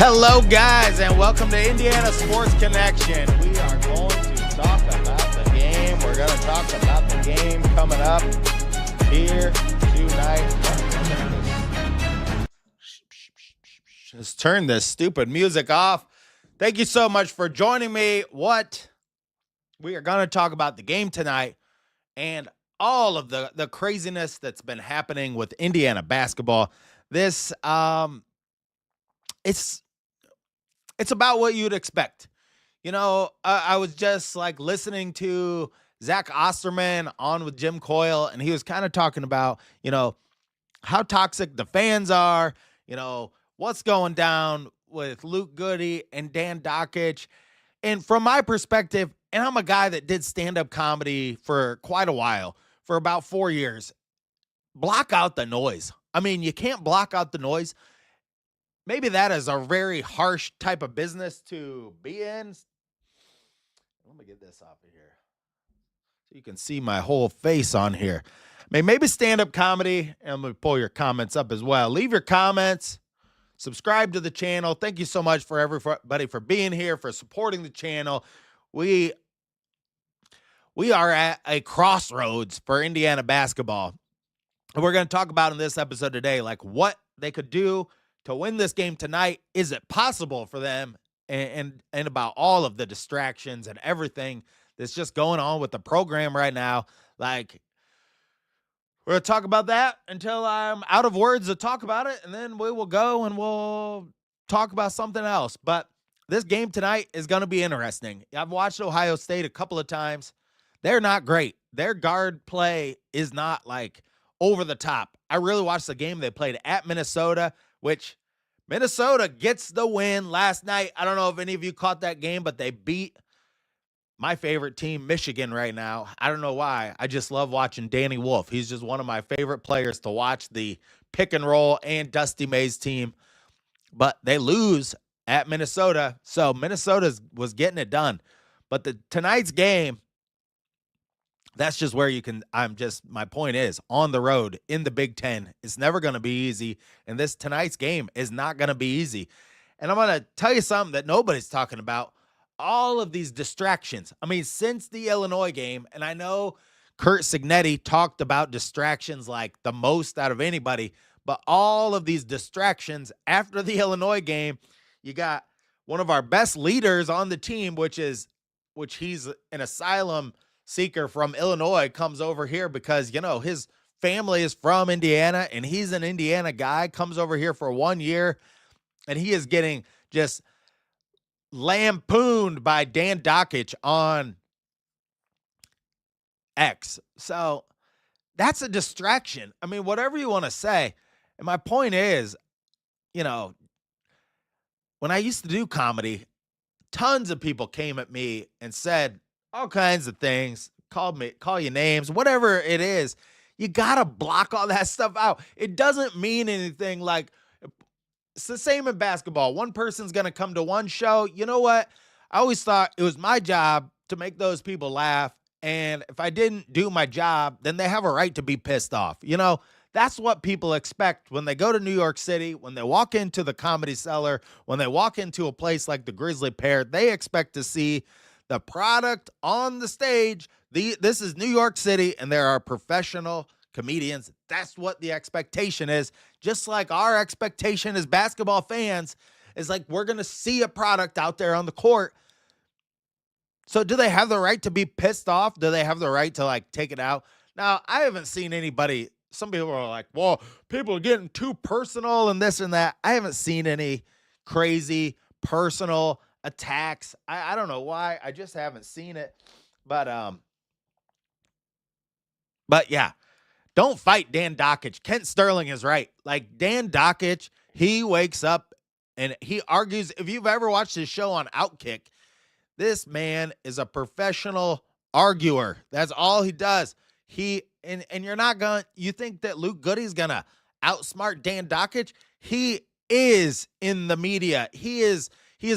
Hello, guys, and welcome to Indiana Sports Connection. We are going to talk about the game. We're going to talk about the game coming up here tonight. Just turn this stupid music off. Thank you so much for joining me. We are going to talk about the game tonight and all of the craziness that's been happening with Indiana basketball. This, it's about what you'd expect. You know, I was just like listening to Zach Osterman on with Jim Coyle, and he was kind of talking about, how toxic the fans are, what's going down with Luke Goody and Dan Dockich. And from my perspective, and I'm a guy that did stand-up comedy for quite a while, for about 4 years, block out the noise. I mean, you can't block out the noise. Maybe that is a very harsh type of business to be in. Let me get this off of here so you can see my whole face on here. I mean, maybe stand-up comedy, and I'm going to pull your comments up as well. Leave your comments. Subscribe to the channel. Thank you so much for everybody for being here, for supporting the channel. We are at a crossroads for Indiana basketball. And we're going to talk about in this episode today, like what they could do to win this game tonight. Is it possible for them? And about all of the distractions and everything that's just going on with the program right now. Like, we're going to talk about that until I'm out of words to talk about it, and then we will go and we'll talk about something else. But this game tonight is going to be interesting. I've watched Ohio State a couple of times. They're not great. Their guard play is not like over the top. I really watched the game they played at Minnesota, which Minnesota gets the win last night. I don't know if any of you caught that game, but they beat my favorite team, Michigan, right now. I don't know why. I just love watching Danny Wolf. He's just one of my favorite players to watch, the pick and roll and Dusty May's team. But they lose at Minnesota, so Minnesota was getting it done. But tonight's game, that's just where you can, my point is, on the road in the Big Ten, it's never going to be easy. And tonight's game is not going to be easy. And I'm going to tell you something that nobody's talking about. All of these distractions. I mean, since the Illinois game, and I know Curt Cignetti talked about distractions like the most out of anybody, but all of these distractions after the Illinois game, you got one of our best leaders on the team, which he's an asylum seeker from Illinois, comes over here because, his family is from Indiana and he's an Indiana guy, comes over here for 1 year, and he is getting just lampooned by Dan Dockich on X. So that's a distraction. I mean, whatever you want to say. And my point is, when I used to do comedy, tons of people came at me and said all kinds of things, call you names, whatever it is. You got to block all that stuff out. It doesn't mean anything. Like, it's the same in basketball. One person's going to come to one show. You know what? I always thought it was my job to make those people laugh. And if I didn't do my job, then they have a right to be pissed off. That's what people expect when they go to New York City, when they walk into the Comedy Cellar, when they walk into a place like the Grizzly Pear. They expect to see the product on the stage. This is New York City, and there are professional comedians. That's what the expectation is. Just like our expectation as basketball fans is like, we're going to see a product out there on the court. So do they have the right to be pissed off? Do they have the right to like take it out? Now, I haven't seen anybody. Some people are like, well, people are getting too personal and this and that. I haven't seen any crazy personal attacks. I don't know why. I just haven't seen it. But yeah. Don't fight Dan Dockich. Kent Sterling is right. Like, Dan Dockich, he wakes up and he argues. If you've ever watched his show on Outkick, this man is a professional arguer. That's all he does. And you're not going to, you think that Luke Goody's going to outsmart Dan Dockich? He is in the media. He has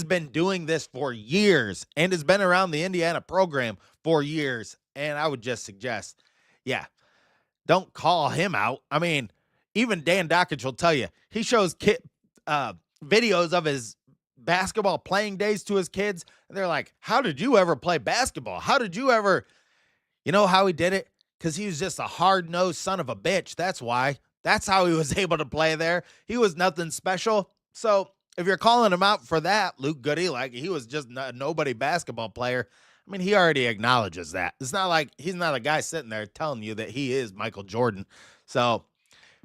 been doing this for years and has been around the Indiana program for years. And I would just suggest, yeah, don't call him out. I mean, even Dan Dockich will tell you, he shows videos of his basketball playing days to his kids. And they're like, how did you ever play basketball? How did you ever, you know how he did it? Because he was just a hard-nosed son of a bitch. That's why. That's how he was able to play there. He was nothing special. So if you're calling him out for that, Luke Goody, like he was just a nobody basketball player, I mean, he already acknowledges that. It's not like he's not a guy sitting there telling you that he is Michael Jordan. So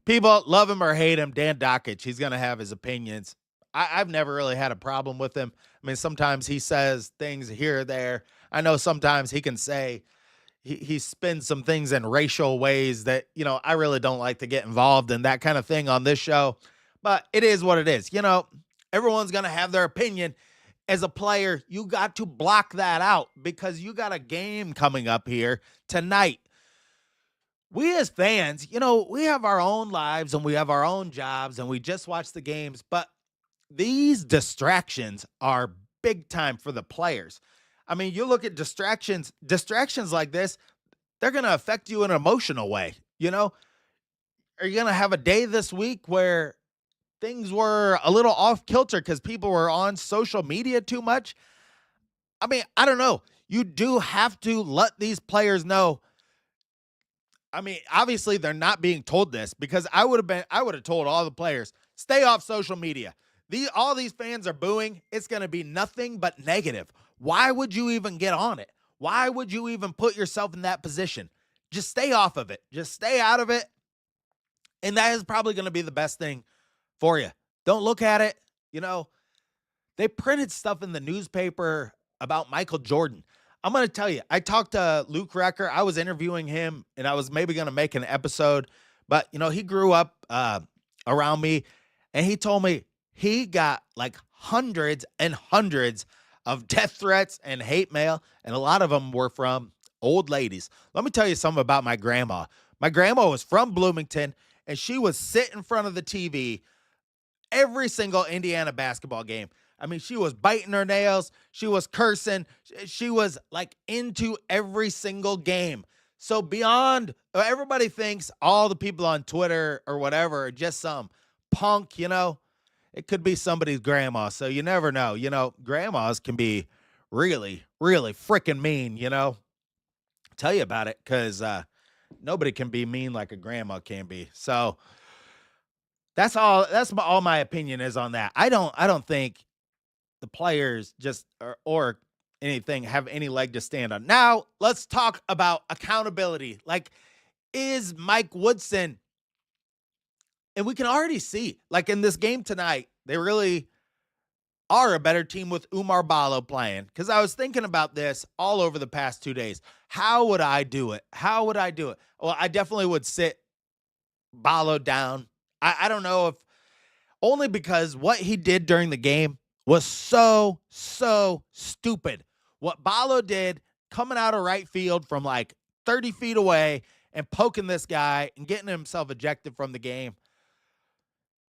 people love him or hate him. Dan Dockich, he's going to have his opinions. I've never really had a problem with him. I mean, sometimes he says things here or there. I know sometimes he can say, he spins some things in racial ways that, you know, I really don't like to get involved in that kind of thing on this show. But it is what it is. You know, everyone's going to have their opinion. As a player, you got to block that out because you got a game coming up here tonight. We as fans, you know, we have our own lives and we have our own jobs and we just watch the games, but these distractions are big time for the players. I mean, you look at distractions like this, they're going to affect you in an emotional way. You know, are you going to have a day this week where things were a little off kilter because people were on social media too much? I mean, I don't know. You do have to let these players know. I mean, obviously they're not being told this because I would have told all the players, stay off social media. All these fans are booing. It's going to be nothing but negative. Why would you even get on it? Why would you even put yourself in that position? Just stay off of it. Just stay out of it. And that is probably going to be the best thing for you. Don't look at it. You know, they printed stuff in the newspaper about Michael Jordan. I'm going to tell you, I talked to Luke Recker. I was interviewing him, and I was maybe going to make an episode. But, you know, he grew up around me, and he told me he got like hundreds and hundreds of death threats and hate mail, and a lot of them were from old ladies. Let me tell you something about my grandma. My grandma was from Bloomington, and she would sit in front of the TV every single Indiana basketball game. I mean, she was biting her nails. She was cursing. She was like into every single game. So beyond, everybody thinks all the people on Twitter or whatever are just some punk, you know. It could be somebody's grandma. So you never know. You know, grandmas can be really, really freaking mean, you know. Tell you about it because nobody can be mean like a grandma can be. So that's all. All my opinion is on that. I don't think the players just or anything have any leg to stand on. Now, let's talk about accountability. Like, is Mike Woodson, and we can already see, like in this game tonight, they really are a better team with Umar Ballo playing. Because I was thinking about this all over the past 2 days. How would I do it? How would I do it? Well, I definitely would sit Ballo down. I don't know if only because what he did during the game was so stupid. What Ballo did coming out of right field from like 30 feet away and poking this guy and getting himself ejected from the game,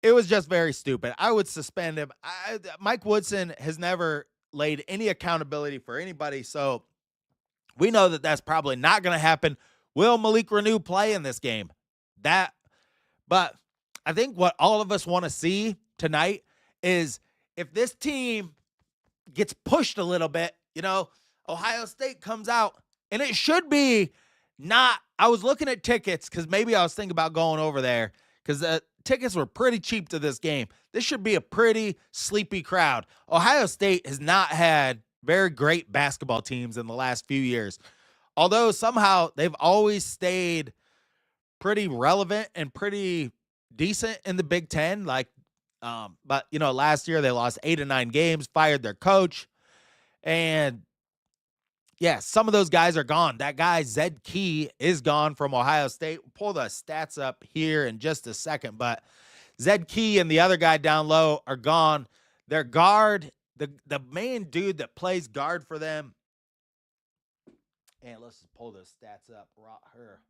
it was just very stupid. I would suspend him. Mike Woodson has never laid any accountability for anybody, so we know that that's probably not going to happen. Will Malik Renew play in this game? But I think what all of us want to see tonight is if this team gets pushed a little bit, you know, Ohio State comes out, and it should be not. I was looking at tickets because maybe I was thinking about going over there because the tickets were pretty cheap to this game. This should be a pretty sleepy crowd. Ohio State has not had very great basketball teams in the last few years, although somehow they've always stayed pretty relevant and pretty decent in the Big Ten. But you know, last year they lost 8 or 9 games, fired their coach, and yeah, some of those guys are gone. That guy Zed Key is gone from Ohio State. We'll pull the stats up here in just a second, but Zed Key and the other guy down low are gone. Their guard, the main dude that plays guard for them, and let's just pull those stats up. Her.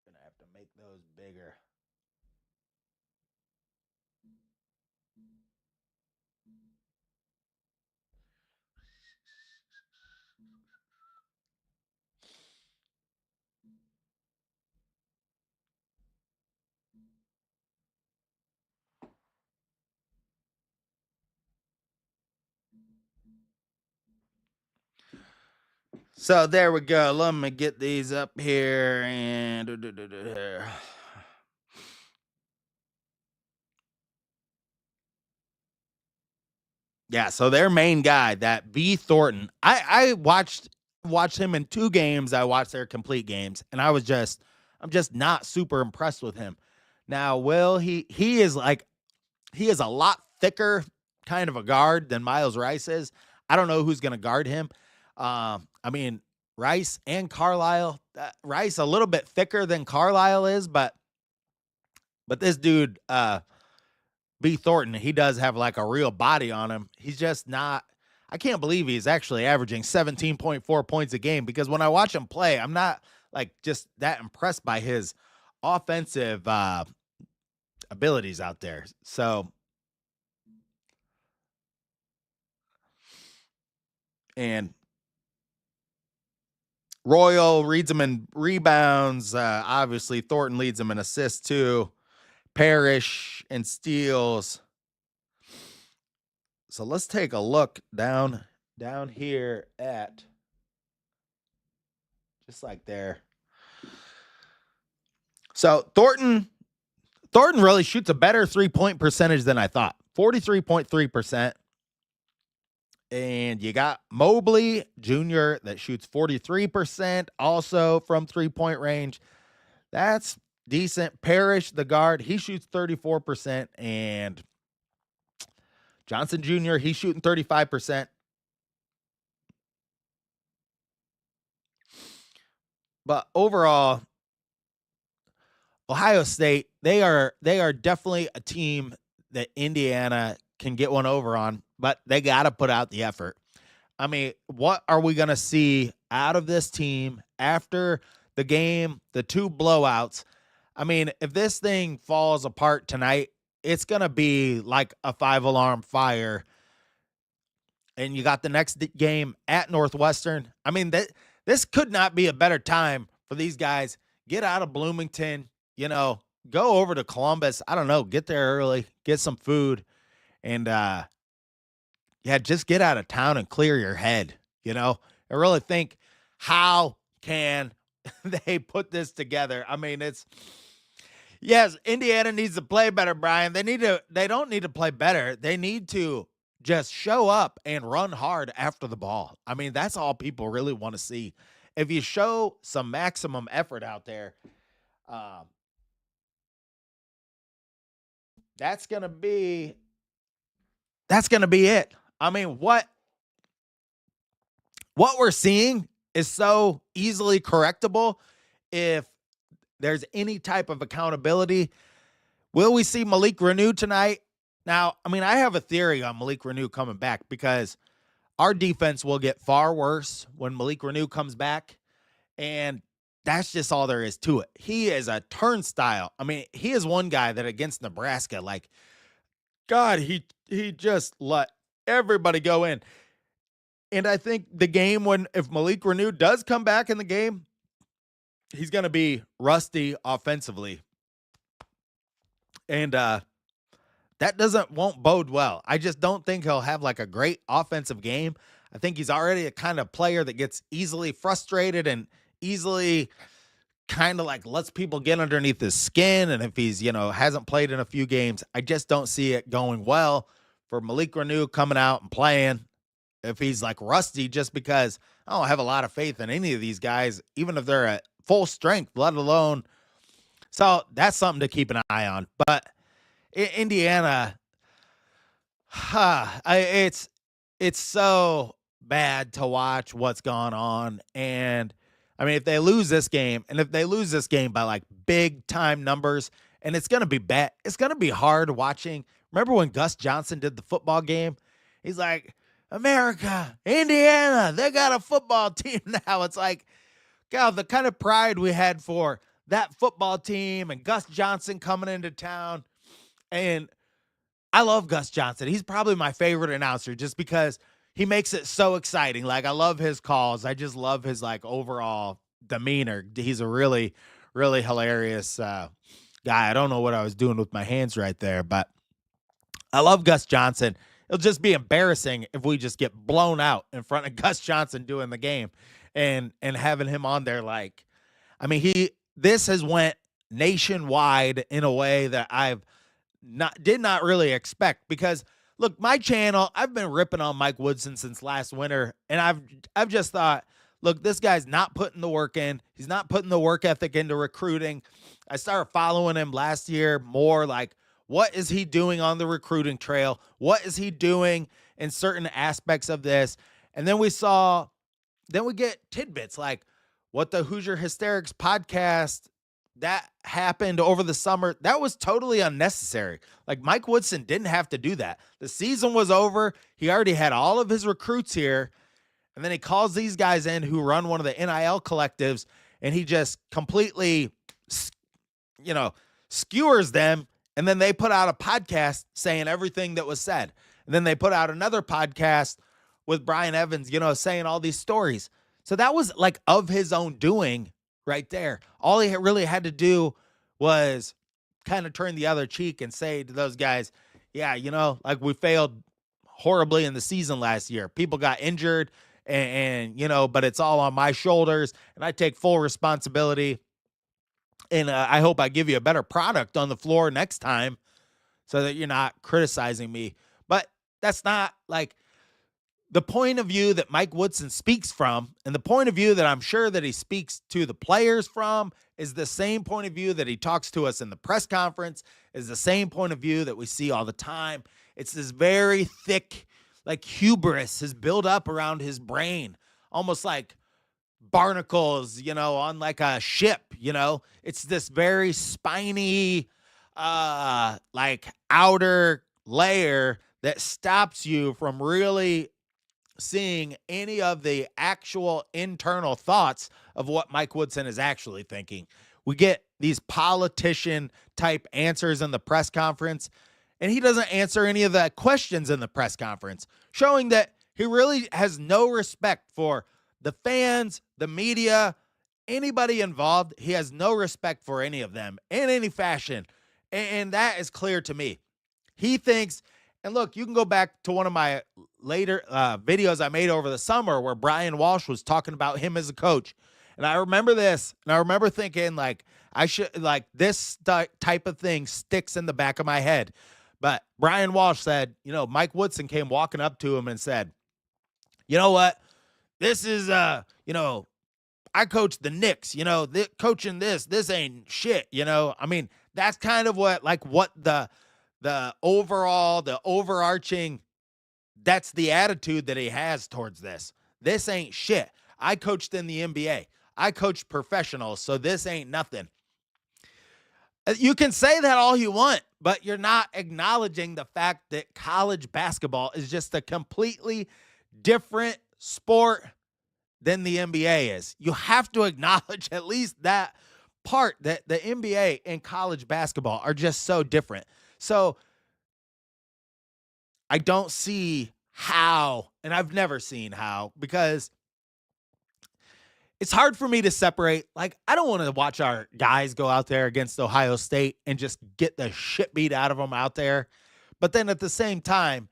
Gonna have to make those bigger. So there we go. Let me get these up here and yeah, so their main guy, that B Thornton. I watched him in 2 games. I watched their complete games and I'm just not super impressed with him. Now, Will he is like he is a lot thicker kind of a guard than Miles Rice is. I don't know who's going to guard him. I mean, Rice and Carlisle. Rice a little bit thicker than Carlisle is, but this dude, B Thornton, he does have like a real body on him. He's just not. I can't believe he's actually averaging 17.4 points a game because when I watch him play, I'm not like just that impressed by his offensive abilities out there. So, and Royal leads him in rebounds. Obviously, Thornton leads him in assists too. Parrish and steals. So let's take a look down here at just like there. So Thornton really shoots a better 3-point percentage than I thought. 43.3%. And you got Mobley Jr. that shoots 43% also from 3-point range. That's decent. Parrish, the guard, he shoots 34%. And Johnson Jr., he's shooting 35%. But overall, Ohio State, they are definitely a team that Indiana can get one over on, but they got to put out the effort. I mean, what are we going to see out of this team after the game, the 2 blowouts? I mean, if this thing falls apart tonight, it's going to be like a 5-alarm fire. And you got the next game at Northwestern. I mean, this could not be a better time for these guys. Get out of Bloomington, go over to Columbus. I don't know, get there early, get some food, and just get out of town and clear your head. I really think, how can they put this together? I mean, yes, Indiana needs to play better, Brian. They don't need to play better. They need to just show up and run hard after the ball. I mean, that's all people really want to see. If you show some maximum effort out there, that's gonna be it. I mean, what we're seeing is so easily correctable if there's any type of accountability. Will we see Malik Renew tonight? Now, I mean, I have a theory on Malik Renew coming back because our defense will get far worse when Malik Renew comes back, and that's just all there is to it. He is a turnstile. I mean, he is one guy that against Nebraska, like, God, he just let everybody go in. And I think the game if Malik Renew does come back in the game, he's going to be rusty offensively. And that won't bode well. I just don't think he'll have like a great offensive game. I think he's already a kind of player that gets easily frustrated and easily kind of like lets people get underneath his skin. And if he's, hasn't played in a few games, I just don't see it going well for Malik Renew coming out and playing. If he's like rusty, just because I don't have a lot of faith in any of these guys, even if they're at full strength, let alone. So that's something to keep an eye on. But Indiana, it's so bad to watch what's gone on. And I mean, if they lose this game, by like big time numbers, and it's going to be bad, it's going to be hard watching. Remember when Gus Johnson did the football game? He's like, America, Indiana, they got a football team now. It's like, God, the kind of pride we had for that football team and Gus Johnson coming into town. And I love Gus Johnson. He's probably my favorite announcer just because he makes it so exciting. Like, I love his calls. I just love his like overall demeanor. He's a really, really hilarious guy. I don't know what I was doing with my hands right there, but I love Gus Johnson. It'll just be embarrassing if we just get blown out in front of Gus Johnson doing the game. and having him on there. Like, I mean, this has went nationwide in a way that I've did not really expect, because look, my channel, I've been ripping on Mike Woodson since last winter, and I've just thought, look, this guy's not putting the work in. He's not putting the work ethic into recruiting. I started following him last year more, like, what is he doing on the recruiting trail? What is he doing in certain aspects of this? And then we get tidbits like what the Hoosier Hysterics podcast that happened over the summer. That was totally unnecessary. Like, Mike Woodson didn't have to do that. The season was over. He already had all of his recruits here. And then he calls these guys in who run one of the NIL collectives, and he just completely, skewers them. And then they put out a podcast saying everything that was said. And then they put out another podcast with Brian Evans, saying all these stories. So that was like of his own doing right there. All he really had to do was kind of turn the other cheek and say to those guys, yeah, like, we failed horribly in the season last year. People got injured and but it's all on my shoulders, and I take full responsibility. And I hope I give you a better product on the floor next time so that you're not criticizing me. But that's not like the point of view that Mike Woodson speaks from, and the point of view that I'm sure that he speaks to the players from is the same point of view that he talks to us in the press conference, is the same point of view that we see all the time. It's this very thick, like, hubris is built up around his brain, almost like barnacles, on like a ship, it's this very spiny, like, outer layer that stops you from really seeing any of the actual internal thoughts of what Mike Woodson is actually thinking. We get these politician type answers in the press conference, and he doesn't answer any of the questions in the press conference, showing that he really has no respect for the fans, the media, anybody involved. He has no respect for any of them in any fashion. And that is clear to me. He thinks, and look, you can go back to one of my later videos I made over the summer where Brian Walsh was talking about him as a coach. And I remember this, and I remember thinking, like, this type of thing sticks in the back of my head. But Brian Walsh said, Mike Woodson came walking up to him and said, you know what? This is, I coach the Knicks, coaching this ain't shit, I mean, that's kind of what the overarching, that's the attitude that he has towards this. This ain't shit. I coached in the NBA. I coached professionals, so this ain't nothing. You can say that all you want, but you're not acknowledging the fact that college basketball is just a completely different sport than the NBA is. You have to acknowledge at least that part, that the NBA and college basketball are just so different. So I don't see how, and I've never seen how, because it's hard for me to separate. Like, I don't want to watch our guys go out there against Ohio State and just get the shit beat out of them out there. But then at the same time,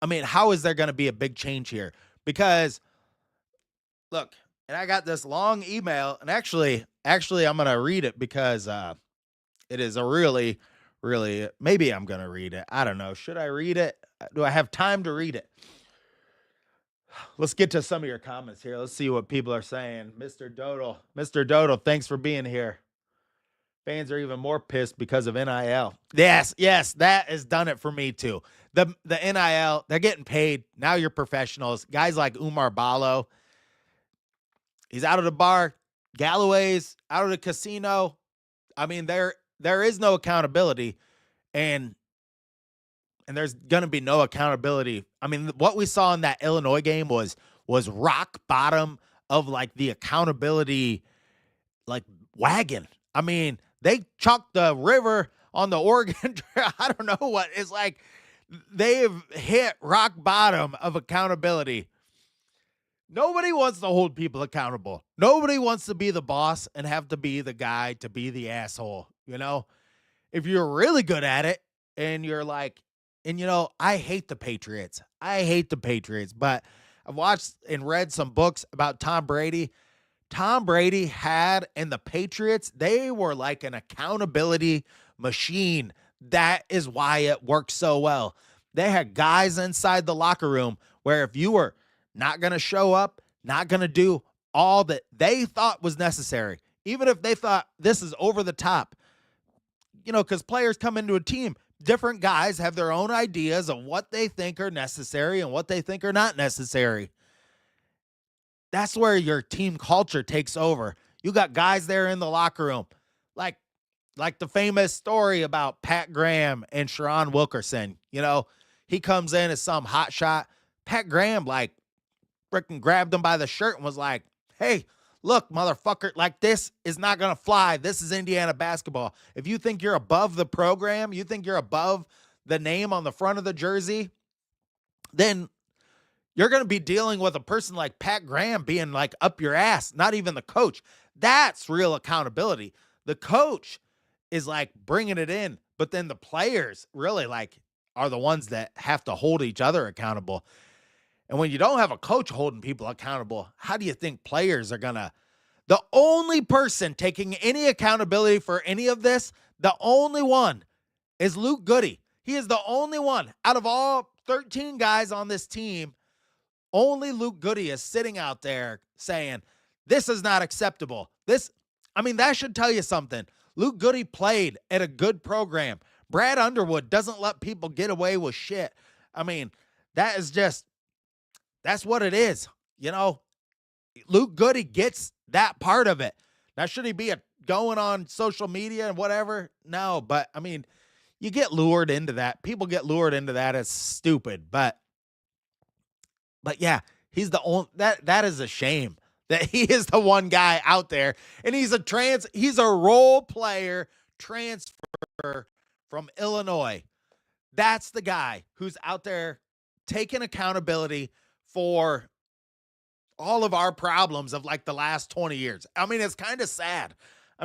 I mean, how is there going to be a big change here? Because look, and I got this long email, and actually I'm going to read it because it is a really, really, maybe I'm going to read it. I don't know. Should I read it? Do I have time to read it? Let's get to some of your comments here. Let's see what people are saying. Mr. Dodo, thanks for being here. Fans are even more pissed because of NIL. Yes, that has done it for me too. The NIL, they're getting paid. Now you're professionals. Guys like Umar Ballo, he's out of the bar. Galloway's out of the casino. I mean, there is no accountability, and there's going to be no accountability. I mean, what we saw in that Illinois game was rock bottom of like the accountability like wagon. I mean, they chalked the river on the Oregon Trail. I don't know what. It's like they've hit rock bottom of accountability. Nobody wants to hold people accountable. Nobody wants to be the boss and have to be the guy to be the asshole. If you're really good at it and you're like, and I hate the Patriots. But I've watched and read some books about Tom Brady. Tom Brady had, and the Patriots, they were like an accountability machine. That is why it worked so well. They had guys inside the locker room where if you were not going to show up, not going to do all that they thought was necessary, even if they thought this is over the top, because players come into a team, different guys have their own ideas of what they think are necessary and what they think are not necessary. That's where your team culture takes over. You got guys there in the locker room, like the famous story about Pat Graham and Sharon Wilkerson. He comes in as some hot shot. Pat Graham, freaking grabbed him by the shirt and was like, hey, look, motherfucker, this is not going to fly. This is Indiana basketball. If you think you're above the program, you think you're above the name on the front of the jersey, then you're going to be dealing with a person like Pat Graham being up your ass, not even the coach. That's real accountability. The coach is bringing it in, but then the players really are the ones that have to hold each other accountable. And when you don't have a coach holding people accountable, how do you think players are going to? The only person taking any accountability for any of this, the only one is Luke Goody. He is the only one out of all 13 guys on this team. Only Luke Goody is sitting out there saying, this is not acceptable. That should tell you something. Luke Goody played at a good program. Brad Underwood doesn't let people get away with shit. That's what it is. Luke Goody gets that part of it. Now, should he be going on social media and whatever? No, but you get lured into that. People get lured into that. It's stupid, but yeah, he's the only, that is a shame that he is the one guy out there, and he's a role player transfer from Illinois. That's the guy who's out there taking accountability for all of our problems of the last 20 years. It's kind of sad.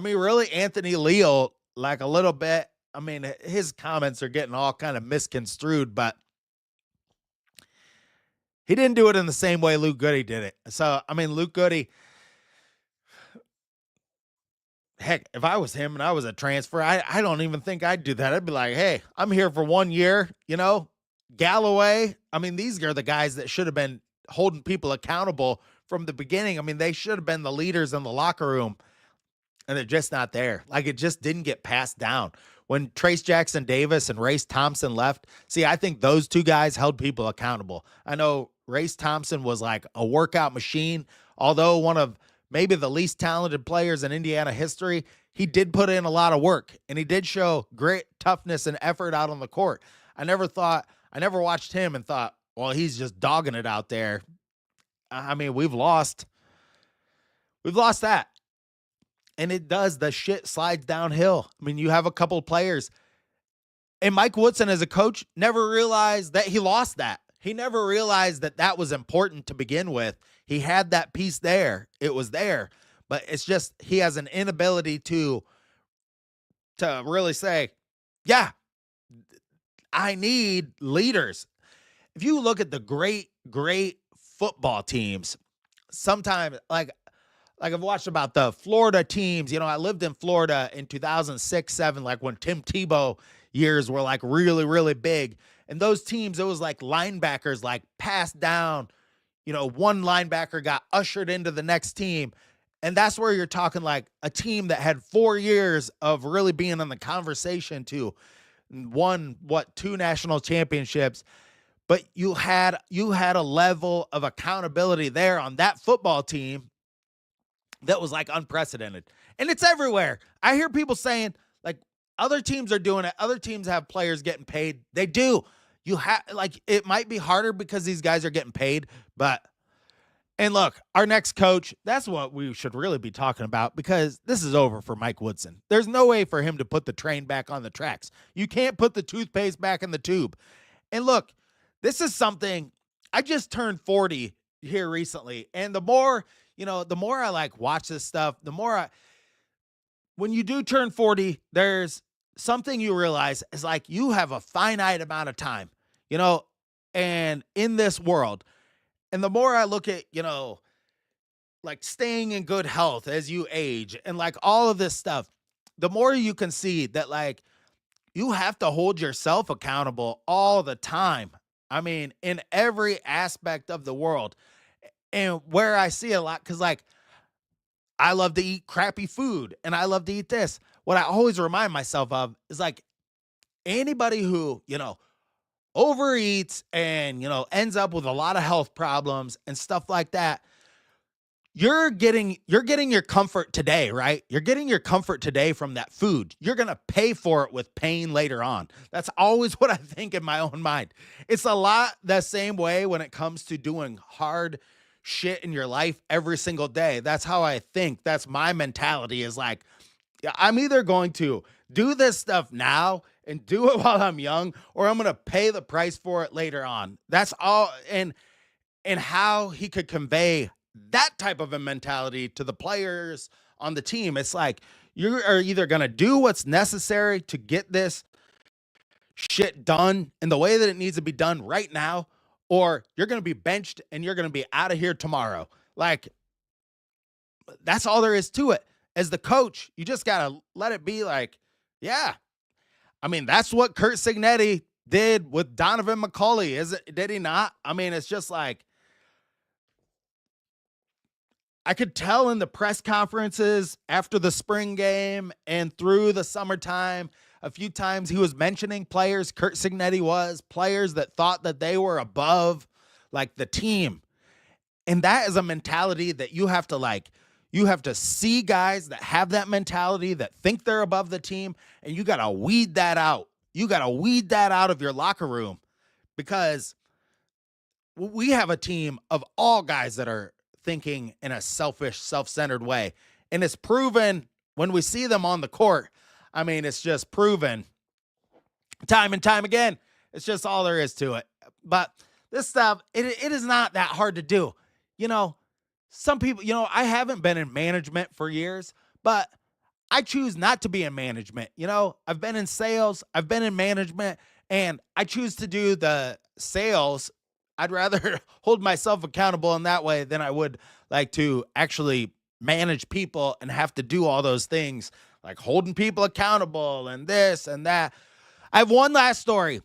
Really, Anthony Leo, a little bit, his comments are getting all kind of misconstrued, but he didn't do it in the same way Luke Goody did it. So, Luke Goody, heck, if I was him and I was a transfer, I don't even think I'd do that. I'd be like, hey, I'm here for 1 year, Galloway. These are the guys that should have been holding people accountable from the beginning. They should have been the leaders in the locker room, and they're just not there. It just didn't get passed down. When Trace Jackson Davis and Race Thompson left, I think those two guys held people accountable. I know Race Thompson was a workout machine, although one of maybe the least talented players in Indiana history. He did put in a lot of work, and he did show great toughness and effort out on the court. I never watched him and thought, well, he's just dogging it out there. We've lost that. And it does. The shit slides downhill. You have a couple of players. And Mike Woodson as a coach never realized that he lost that. He never realized that was important to begin with. He had that piece there. It was there. But it's just he has an inability to really say, yeah, I need leaders. If you look at the great football teams, sometimes I've watched about the Florida teams. I lived in Florida in 2006, 7, when Tim Tebow years were really, really big. And those teams, it was linebackers passed down. One linebacker got ushered into the next team. And that's where you're talking a team that had 4 years of really being in the conversation to won 2 national championships. But you had a level of accountability there on that football team that was unprecedented. And it's everywhere. I hear people saying other teams are doing it. Other teams have players getting paid. They do. You have it might be harder because these guys are getting paid, and look, our next coach, that's what we should really be talking about, because this is over for Mike Woodson. There's no way for him to put the train back on the tracks. You can't put the toothpaste back in the tube. And look, this is something, I just turned 40 here recently, and the more I watch this stuff, the more when you do turn 40, there's something you realize is you have a finite amount of time, and in this world, And the more I look at, like staying in good health as you age and like all of this stuff, the more you can see that like you have to hold yourself accountable all the time. I mean, in every aspect of the world. And where I see a lot, because like I love to eat crappy food and I love to eat this. What I always remind myself of is like anybody who, overeats and, ends up with a lot of health problems and stuff like that. You're getting your comfort today, right? You're getting your comfort today from that food. You're going to pay for it with pain later on. That's always what I think in my own mind. It's a lot the same way when it comes to doing hard shit in your life every single day. That's how I think. That's my mentality is like, yeah, I'm either going to do this stuff now and do it while I'm young, or I'm going to pay the price for it later on. That's all. And how he could convey that type of a mentality to the players on the team. It's like you are either going to do what's necessary to get this shit done in the way that it needs to be done right now, or you're going to be benched and you're going to be out of here tomorrow. Like, that's all there is to it. As the coach, you just got to let it be like, yeah. I mean, that's what Curt Cignetti did with Donovan McCulley, is it? Did he not? I mean, it's just like, I could tell in the press conferences after the spring game and through the summertime, a few times he was mentioning players, Curt Cignetti was, players that thought that they were above like the team. And that is a mentality that you have to see guys that have that mentality, that think they're above the team, and you got to weed that out. You got to weed that out of your locker room, because we have a team of all guys that are thinking in a selfish, self-centered way. And it's proven when we see them on the court. I mean, it's just proven time and time again. It's just all there is to it. But this stuff, it is not that hard to do. Some people, I haven't been in management for years, but I choose not to be in management. I've been in sales, I've been in management, and I choose to do the sales. I'd rather hold myself accountable in that way than I would like to actually manage people and have to do all those things like holding people accountable and this and that. I have one last story.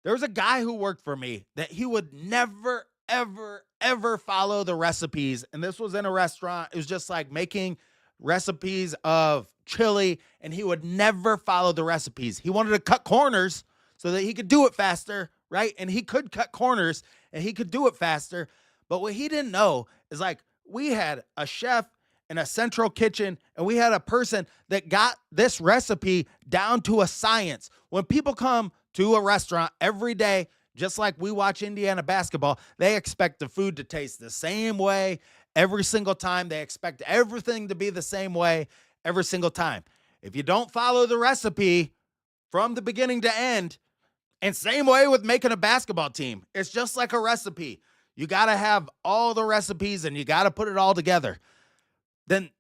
There was a guy who worked for me that he would never, ever, ever follow the recipes. And this was in a restaurant. It was just like making recipes of chili, and he would never follow the recipes. He wanted to cut corners so that he could do it faster, right? And he could cut corners and he could do it faster. But what he didn't know is like we had a chef in a central kitchen, and we had a person that got this recipe down to a science. When people come to a restaurant every day, just like we watch Indiana basketball, they expect the food to taste the same way every single time. They expect everything to be the same way every single time. If you don't follow the recipe from the beginning to end, and same way with making a basketball team, it's just like a recipe. You got to have all the recipes and you got to put it all together. Then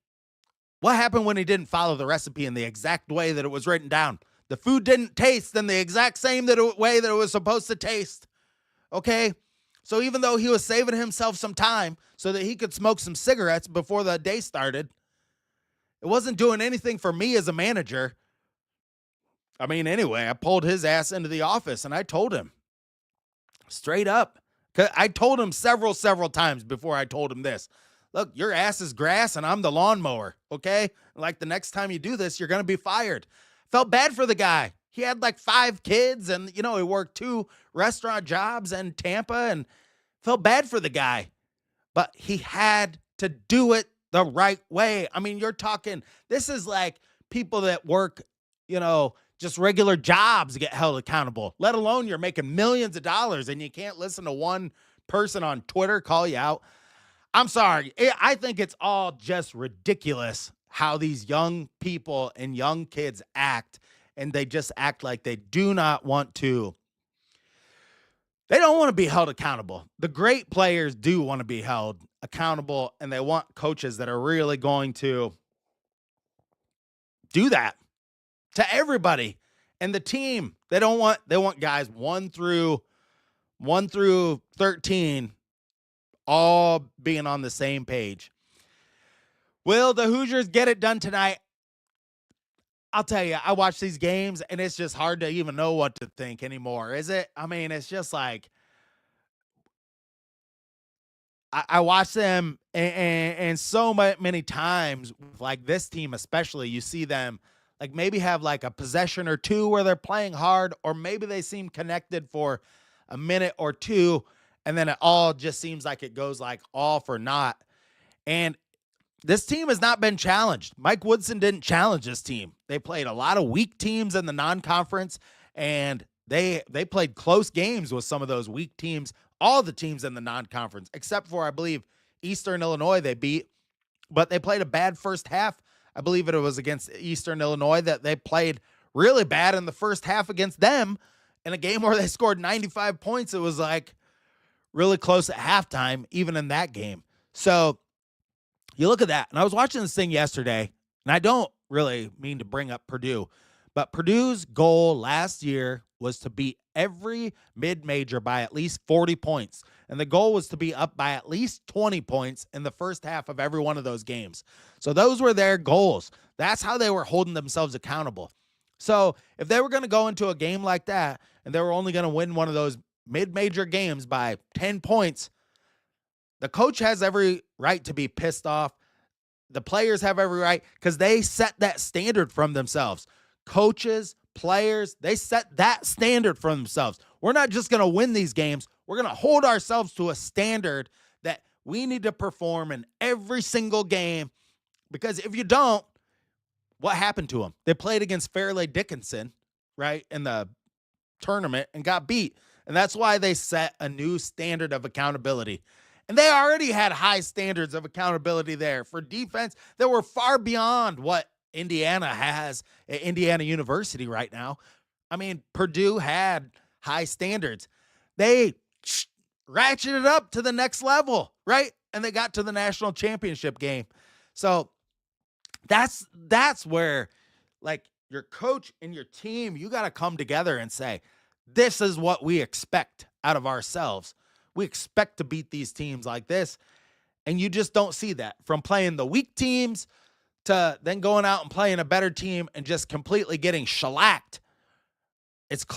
what happened when he didn't follow the recipe in the exact way that it was written down? The food didn't taste in the exact same way that it was supposed to taste. Okay? So even though he was saving himself some time so that he could smoke some cigarettes before the day started, it wasn't doing anything for me as a manager. I mean, anyway, I pulled his ass into the office and I told him straight up. I told him several times before I told him this. Look, your ass is grass and I'm the lawnmower, okay? Like the next time you do this, you're going to be fired. Felt bad for the guy. He had like 5 kids and, he worked 2 restaurant jobs in Tampa, and felt bad for the guy. But he had to do it the right way. I mean, you're talking, this is like people that work, just regular jobs get held accountable, let alone you're making millions of dollars and you can't listen to one person on Twitter call you out. I'm sorry. I think it's all just ridiculous how these young people and young kids act, and they just act like they do not want to. They don't want to be held accountable. The great players do want to be held accountable, and they want coaches that are really going to do that to everybody. And the team, they want guys 1 through 13 all being on the same page. Will the Hoosiers get it done tonight? I'll tell you, I watch these games, and it's just hard to even know what to think anymore, is it? I mean, it's just like I watch them, and so many times, like this team especially, you see them like maybe have like a possession or two where they're playing hard, or maybe they seem connected for a minute or two, and then it all just seems like it goes like all for naught. And this team has not been challenged. Mike Woodson didn't challenge this team. They played a lot of weak teams in the non-conference, and they played close games with some of those weak teams, all the teams in the non-conference, except for, I believe, Eastern Illinois they beat. But they played a bad first half. I believe it was against Eastern Illinois that they played really bad in the first half against them in a game where they scored 95 points. It was like really close at halftime, even in that game. So you look at that, and I was watching this thing yesterday, and I don't really mean to bring up Purdue, but Purdue's goal last year was to beat every mid-major by at least 40 points, and the goal was to be up by at least 20 points in the first half of every one of those games. So those were their goals. That's how they were holding themselves accountable. So if they were going to go into a game like that, and they were only going to win one of those mid-major games by 10 points, the coach has every right to be pissed off. The players have every right because they set that standard from themselves. Coaches, players, they set that standard for themselves. We're not just going to win these games. We're going to hold ourselves to a standard that we need to perform in every single game, because if you don't, what happened to them? They played against Fairleigh Dickinson, right, in the tournament and got beat. And that's why they set a new standard of accountability. And they already had high standards of accountability there for defense that were far beyond what Indiana has at Indiana University right now. I mean, Purdue had high standards. They ratcheted it up to the next level, right? And they got to the national championship game. So that's where, like, your coach and your team, you got to come together and say, this is what we expect out of ourselves. We expect to beat these teams like this. And you just don't see that from playing the weak teams to then going out and playing a better team and just completely getting shellacked. It's just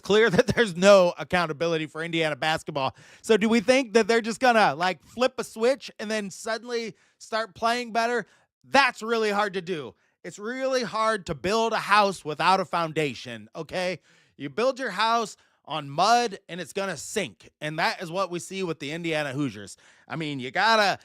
clear that there's no accountability for Indiana basketball. So do we think that they're just going to like flip a switch and then suddenly start playing better? That's really hard to do. It's really hard to build a house without a foundation, okay? You build your house on mud and it's going to sink. And that is what we see with the Indiana Hoosiers. I mean, you gotta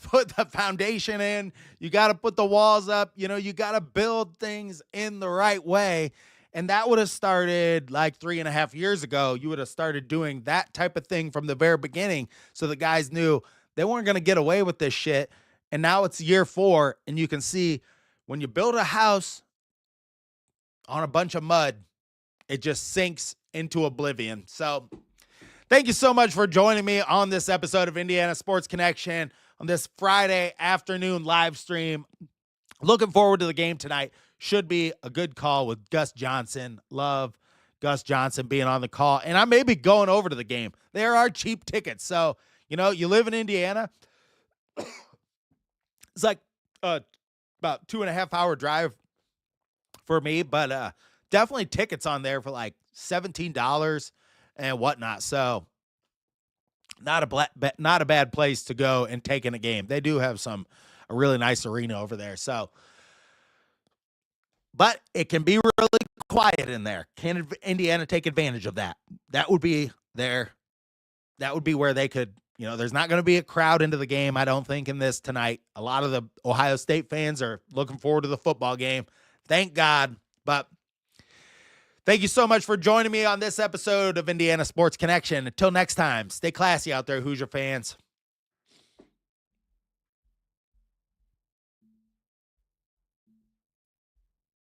put the foundation in, you gotta put the walls up, you gotta build things in the right way. And that would have started like 3.5 years ago. You would have started doing that type of thing from the very beginning. So the guys knew they weren't going to get away with this shit. And now it's year 4. And you can see when you build a house on a bunch of mud, it just sinks into oblivion. So thank you so much for joining me on this episode of Indiana Sports Connection on this Friday afternoon live stream. Looking forward to the game tonight. Should be a good call with Gus Johnson. Love Gus Johnson being on the call. And I may be going over to the game. There are cheap tickets. So, you live in Indiana. It's like about 2.5 hour drive for me. But definitely tickets on there for like $17 and whatnot. So not a bad place to go and take in a game. They do have a really nice arena over there. So, but it can be really quiet in there. Can Indiana take advantage of that? That would be where they could, there's not going to be a crowd into the game, I don't think, in this tonight. A lot of the Ohio State fans are looking forward to the football game. Thank God. But thank you so much for joining me on this episode of Indiana Sports Connection. Until next time, stay classy out there, Hoosier fans.